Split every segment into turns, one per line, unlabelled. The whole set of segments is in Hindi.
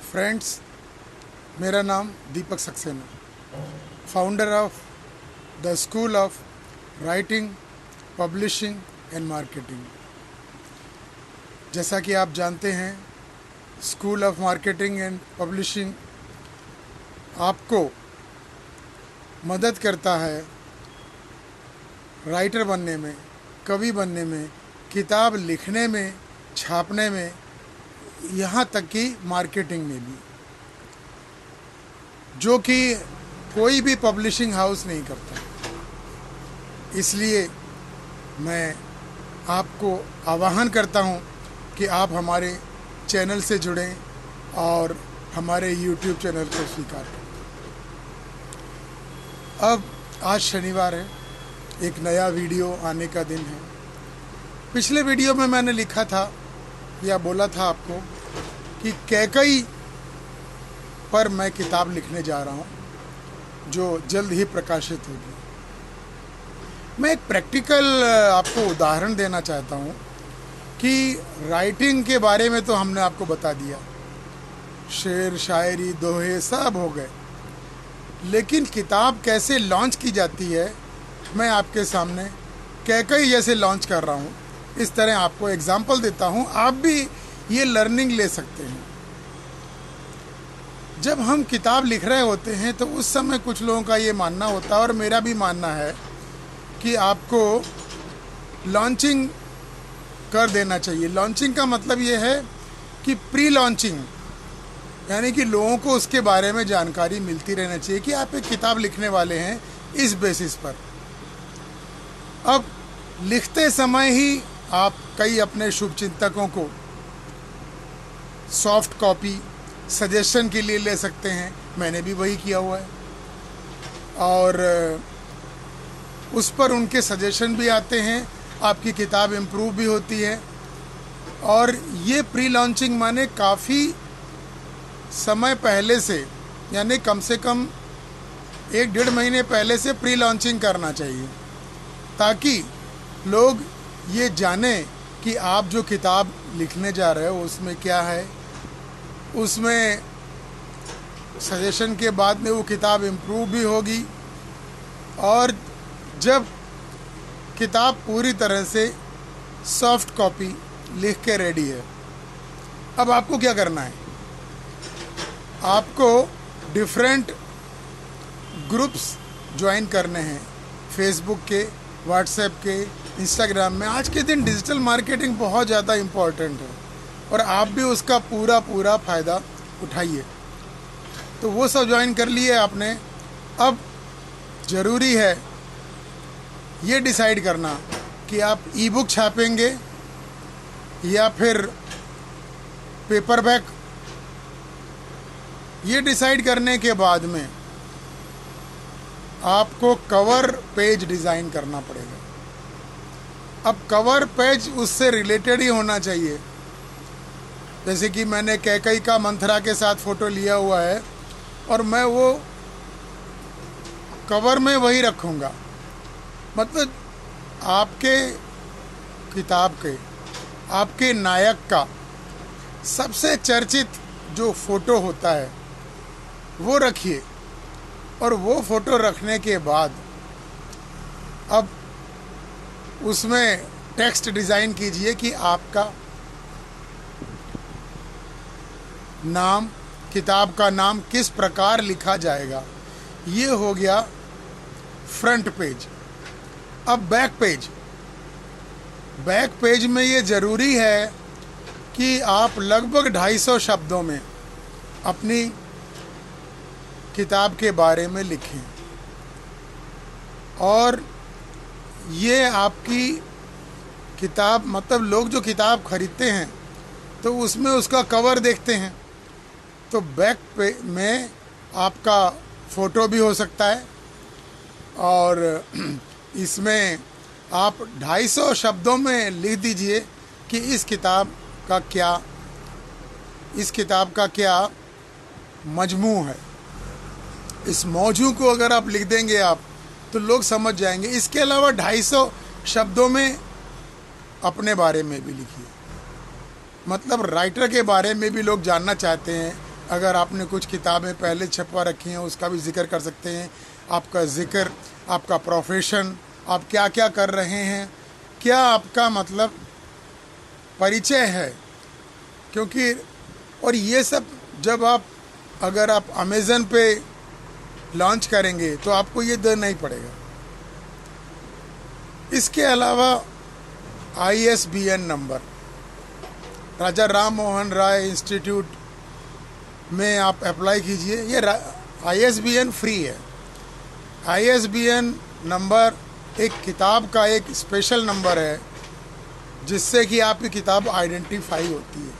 फ्रेंड्स, मेरा नाम Deepak Saxena, founder of the school of writing, publishing and marketing. जैसा कि आप जानते हैं, school of marketing and publishing आपको मदद करता है राइटर बनने में, कवि बनने में, किताब लिखने में, छापने में, यहाँ तक कि मार्केटिंग में भी, जो कि कोई भी पब्लिशिंग हाउस नहीं करता। इसलिए मैं आपको आह्वान करता हूँ कि आप हमारे चैनल से जुड़ें और हमारे YouTube चैनल को स्वीकार करें। अब आज शनिवार है, एक नया वीडियो आने का दिन है। पिछले वीडियो में मैंने लिखा था या बोला था आपको कि कैकई पर मैं किताब लिखने जा रहा हूँ जो जल्द ही प्रकाशित होगी। मैं एक प्रैक्टिकल आपको उदाहरण देना चाहता हूँ कि राइटिंग के बारे में तो हमने आपको बता दिया, शेर, शायरी, दोहे सब हो गए, लेकिन किताब कैसे लॉन्च की जाती है मैं आपके सामने कैकई जैसे लॉन्च कर रहा हूँ। इस तरह आपको एग्जाम्पल देता हूँ, आप भी ये लर्निंग ले सकते हैं। जब हम किताब लिख रहे होते हैं तो उस समय कुछ लोगों का ये मानना होता है, और मेरा भी मानना है, कि आपको लॉन्चिंग कर देना चाहिए। लॉन्चिंग का मतलब ये है कि प्री लॉन्चिंग, यानी कि लोगों को उसके बारे में जानकारी मिलती रहना चाहिए कि आप एक किताब लिखने वाले हैं इस बेसिस पर। अब लिखते समय ही आप कई अपने शुभचिंतकों को सॉफ्ट कॉपी सजेशन के लिए ले सकते हैं। मैंने भी वही किया हुआ है, और उस पर उनके सजेशन भी आते हैं, आपकी किताब इम्प्रूव भी होती है। और ये प्री लॉन्चिंग माने काफ़ी समय पहले से, यानी कम से कम 1-1.5 महीने पहले से प्री लॉन्चिंग करना चाहिए, ताकि लोग ये जाने कि आप जो किताब लिखने जा रहे हो उसमें क्या है। उसमें सजेशन के बाद में वो किताब इम्प्रूव भी होगी, और जब किताब पूरी तरह से सॉफ्ट कॉपी लिख के रेडी है, अब आपको क्या करना है? आपको डिफरेंट ग्रुप्स ज्वाइन करने हैं, फेसबुक के, व्हाट्सएप के, इंस्टाग्राम में। आज के दिन डिजिटल मार्केटिंग बहुत ज़्यादा इम्पॉर्टेंट है, और आप भी उसका पूरा फ़ायदा उठाइए। तो वो सब ज्वाइन कर लिए आपने। अब ज़रूरी है ये डिसाइड करना कि आप ई बुक छापेंगे या फिर पेपरबैक। ये डिसाइड करने के बाद में आपको कवर पेज डिज़ाइन करना पड़ेगा। अब कवर पेज उससे रिलेटेड ही होना चाहिए। जैसे कि मैंने कैकई का मंथरा के साथ फ़ोटो लिया हुआ है, और मैं वो कवर में वही रखूँगा। मतलब आपके किताब के, आपके नायक का सबसे चर्चित जो फ़ोटो होता है वो रखिए, और वो फ़ोटो रखने के बाद अब उसमें टेक्स्ट डिज़ाइन कीजिए कि आपका नाम, किताब का नाम किस प्रकार लिखा जाएगा। ये हो गया फ्रंट पेज। अब बैक पेज। बैक पेज में ये ज़रूरी है कि आप लगभग 250 शब्दों में अपनी किताब के बारे में लिखें, और ये आपकी किताब, मतलब लोग जो किताब खरीदते हैं तो उसमें उसका कवर देखते हैं, तो बैक पे में आपका फ़ोटो भी हो सकता है, और इसमें आप 250 शब्दों में लिख दीजिए कि इस किताब का क्या मजमू है। इस मौजू को अगर आप लिख देंगे आप, तो लोग समझ जाएंगे। इसके अलावा 250 शब्दों में अपने बारे में भी लिखिए। मतलब राइटर के बारे में भी लोग जानना चाहते हैं, अगर आपने कुछ किताबें पहले छपवा रखी हैं उसका भी जिक्र कर सकते हैं। आपका जिक्र, आपका प्रोफेशन, आप क्या क्या कर रहे हैं, क्या आपका मतलब परिचय है। क्योंकि और ये सब जब अगर आप अमेज़न पे लॉन्च करेंगे तो आपको ये देना ही पड़ेगा। इसके अलावा ISBN नंबर, राजा राम मोहन राय इंस्टीट्यूट में आप अप्लाई कीजिए। ये ISBN फ्री है। ISBN नंबर एक किताब का एक स्पेशल नंबर है जिससे कि आपकी किताब आइडेंटिफाई होती है।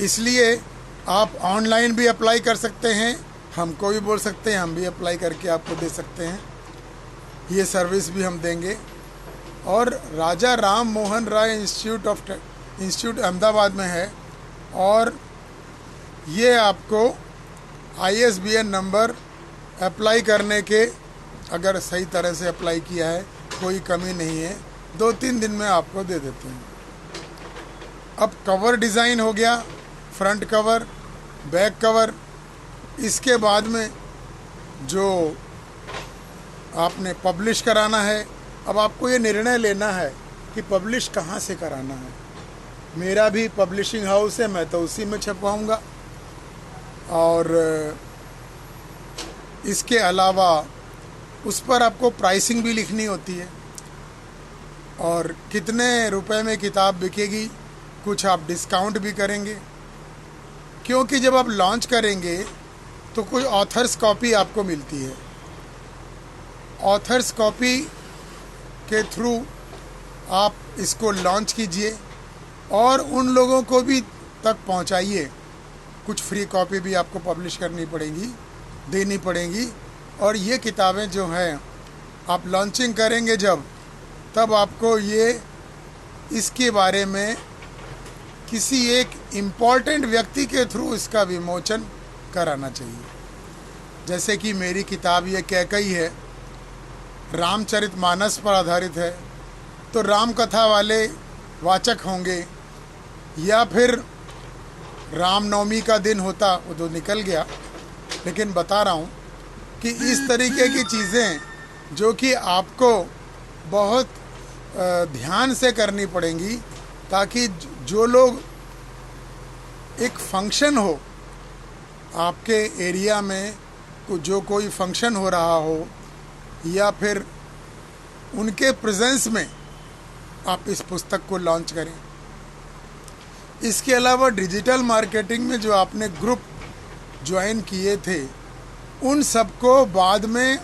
इसलिए आप ऑनलाइन भी अप्लाई कर सकते हैं, हमको भी बोल सकते हैं, हम भी अप्लाई करके आपको दे सकते हैं। ये सर्विस भी हम देंगे। और राजा राम मोहन राय इंस्टीट्यूट अहमदाबाद में है और ये आपको ISBN नंबर अप्लाई करने के, अगर सही तरह से अप्लाई किया है, कोई कमी नहीं है, 2-3 दिन में आपको दे देते हैं। अब कवर डिज़ाइन हो गया, फ्रंट कवर, बैक कवर। इसके बाद में जो आपने पब्लिश कराना है, अब आपको ये निर्णय लेना है कि पब्लिश कहाँ से कराना है। मेरा भी पब्लिशिंग हाउस है, मैं तो उसी में छपवाऊँगा। और इसके अलावा उस पर आपको प्राइसिंग भी लिखनी होती है और कितने रुपए में किताब बिकेगी, कुछ आप डिस्काउंट भी करेंगे। क्योंकि जब आप लॉन्च करेंगे तो कोई ऑथर्स कॉपी आपको मिलती है। ऑथर्स कॉपी के थ्रू आप इसको लॉन्च कीजिए और उन लोगों को भी तक पहुंचाइए। कुछ फ्री कॉपी भी आपको पब्लिश करनी पड़ेगी, देनी पड़ेगी। और ये किताबें जो हैं आप लॉन्चिंग करेंगे जब, तब आपको ये इसके बारे में किसी एक इम्पॉर्टेंट व्यक्ति के थ्रू इसका विमोचन कराना चाहिए। जैसे कि मेरी किताब ये कैकई है, रामचरितमानस पर आधारित है, तो राम कथा वाले वाचक होंगे, या फिर रामनवमी का दिन होता, वो तो निकल गया, लेकिन बता रहा हूँ कि इस तरीके की चीज़ें जो कि आपको बहुत ध्यान से करनी पड़ेंगी, ताकि जो लोग, एक फंक्शन हो आपके एरिया में, जो कोई फंक्शन हो रहा हो, या फिर उनके प्रेजेंस में आप इस पुस्तक को लॉन्च करें। इसके अलावा डिजिटल मार्केटिंग में जो आपने ग्रुप ज्वाइन किए थे, उन सबको बाद में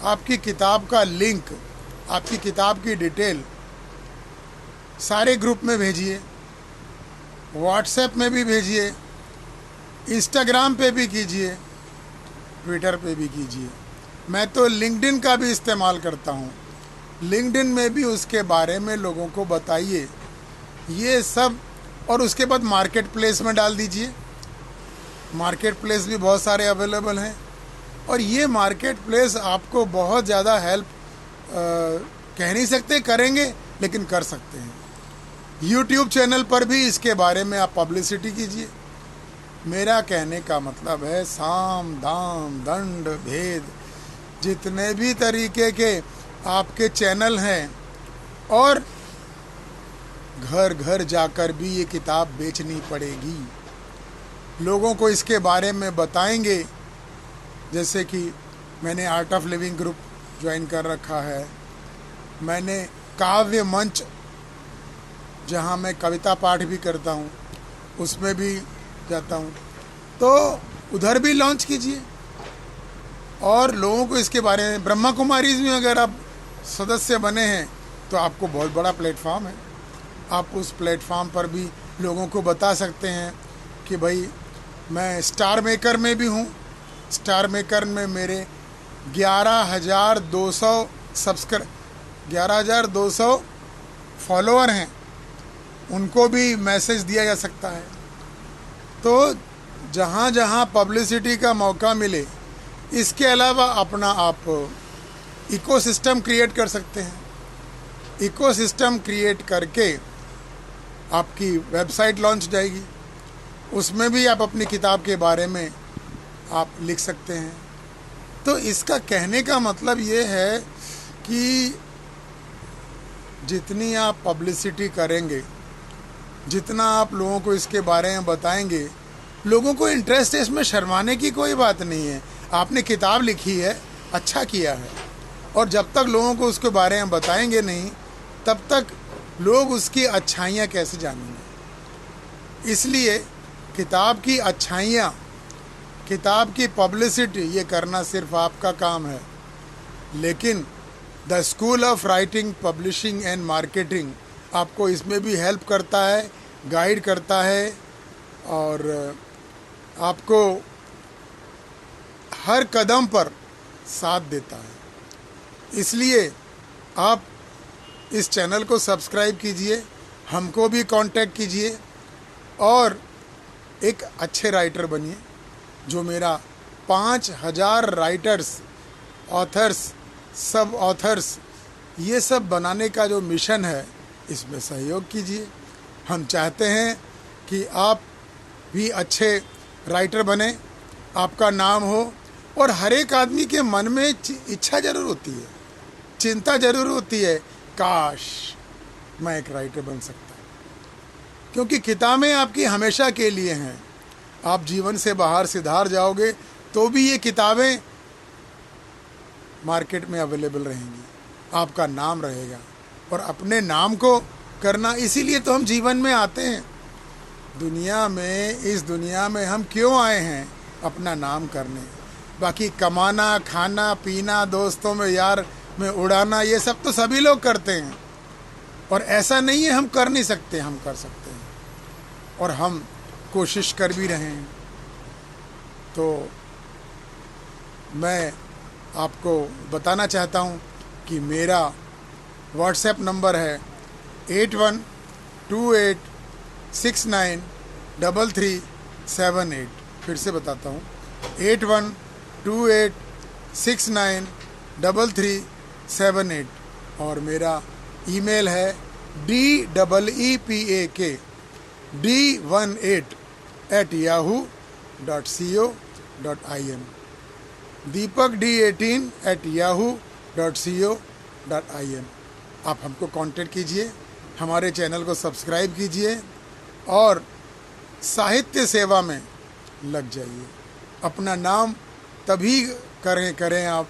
आपकी किताब का लिंक, आपकी किताब की डिटेल सारे ग्रुप में भेजिए, व्हाट्सएप में भी भेजिए, इंस्टाग्राम पे भी कीजिए, ट्विटर पे भी कीजिए। मैं तो लिंक्डइन का भी इस्तेमाल करता हूँ। लिंक्डइन में भी उसके बारे में लोगों को बताइए ये सब। और उसके बाद मार्केट प्लेस में डाल दीजिए। मार्केट प्लेस भी बहुत सारे अवेलेबल हैं और ये मार्केट प्लेस आपको बहुत ज़्यादा हेल्प कह नहीं सकते करेंगे, लेकिन कर सकते हैं। यूट्यूब चैनल पर भी इसके बारे में आप पब्लिसिटी कीजिए। मेरा कहने का मतलब है, साम दाम दंड भेद जितने भी तरीके के आपके चैनल हैं, और घर घर जाकर भी ये किताब बेचनी पड़ेगी। लोगों को इसके बारे में बताएंगे। जैसे कि मैंने art of leaving group join कर रखा है, मैंने काव्य मंच जहाँ मैं कविता पाठ भी करता हूँ उसमें भी जाता हूँ, तो उधर भी लॉन्च कीजिए और लोगों को इसके बारे में। ब्रह्मा कुमारीज में अगर आप सदस्य बने हैं तो आपको बहुत बड़ा प्लेटफॉर्म है। आप उस प्लेटफॉर्म पर भी लोगों को बता सकते हैं कि भाई मैं स्टार मेकर में भी हूँ। स्टार मेकर में मेरे 11,200 फॉलोअर हैं, उनको भी मैसेज दिया जा सकता है। तो जहाँ जहाँ पब्लिसिटी का मौका मिले, इसके अलावा अपना आप इकोसिस्टम क्रिएट कर सकते हैं। इकोसिस्टम क्रिएट करके आपकी वेबसाइट लॉन्च जाएगी। उसमें भी आप अपनी किताब के बारे में आप लिख सकते हैं। तो इसका कहने का मतलब ये है कि जितनी आप पब्लिसिटी करेंगे, जितना आप लोगों को इसके बारे में बताएंगे, लोगों को इंटरेस्ट है इसमें, शर्माने की कोई बात नहीं है। आपने किताब लिखी है, अच्छा किया है, और जब तक लोगों को उसके बारे में बताएंगे नहीं, तब तक लोग उसकी अच्छाइयाँ कैसे जानेंगे। इसलिए किताब की अच्छाइयाँ, किताब की पब्लिसिटी ये करना सिर्फ आपका काम है, लेकिन the school of writing, publishing and marketing आपको इसमें भी हेल्प करता है, गाइड करता है, और आपको हर कदम पर साथ देता है। इसलिए आप इस चैनल को सब्सक्राइब कीजिए, हमको भी कांटेक्ट कीजिए, और एक अच्छे राइटर बनिए, जो मेरा 5000 राइटर्स, ऑथर्स, सब ऑथर्स, ये सब बनाने का जो मिशन है, इसमें सहयोग कीजिए। हम चाहते हैं कि आप भी अच्छे राइटर बने, आपका नाम हो, और हर एक आदमी के मन में इच्छा ज़रूर होती है, चिंता ज़रूर होती है, काश मैं एक राइटर बन सकता। क्योंकि किताबें आपकी हमेशा के लिए हैं। आप जीवन से बाहर सिधार जाओगे तो भी ये किताबें मार्केट में अवेलेबल रहेंगी, आपका नाम रहेगा। और अपने नाम को करना, इसीलिए तो हम जीवन में आते हैं दुनिया में। इस दुनिया में हम क्यों आए हैं? अपना नाम करने। बाकी कमाना, खाना पीना, दोस्तों में यार में उड़ाना, ये सब तो सभी लोग करते हैं, और ऐसा नहीं है हम कर नहीं सकते, हम कर सकते हैं, और हम कोशिश कर भी रहे हैं। तो मैं आपको बताना चाहता हूँ कि मेरा व्हाट्सएप नंबर है 8128693378। फिर से बताता हूँ, 8128693378। और मेरा ईमेल है deepak.d18@yahoo.co.in, deepakd18@yahoo.co.in। आप हमको कांटेक्ट कीजिए, हमारे चैनल को सब्सक्राइब कीजिए, और साहित्य सेवा में लग जाइए। अपना नाम तभी करें आप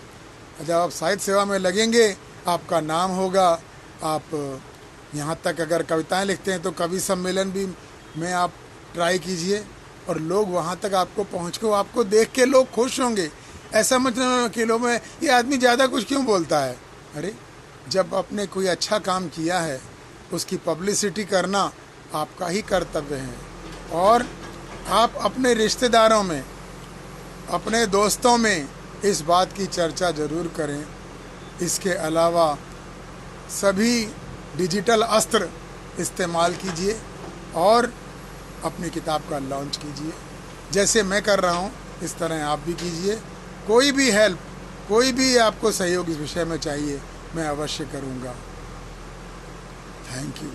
जब आप साहित्य सेवा में लगेंगे, आपका नाम होगा। आप यहाँ तक अगर कविताएं लिखते हैं तो कवि सम्मेलन भी में आप ट्राई कीजिए, और लोग वहाँ तक आपको आपको देख के लोग खुश होंगे। ऐसा मतलब कि लोग में ये आदमी ज़्यादा कुछ क्यों बोलता है। अरे, जब आपने कोई अच्छा काम किया है, उसकी पब्लिसिटी करना आपका ही कर्तव्य है। और आप अपने रिश्तेदारों में, अपने दोस्तों में इस बात की चर्चा ज़रूर करें। इसके अलावा सभी डिजिटल अस्त्र इस्तेमाल कीजिए, और अपनी किताब का लॉन्च कीजिए। जैसे मैं कर रहा हूँ, इस तरह आप भी कीजिए। कोई भी हेल्प, कोई भी आपको सहयोग इस विषय में चाहिए, मैं अवश्य करूँगा। Thank you.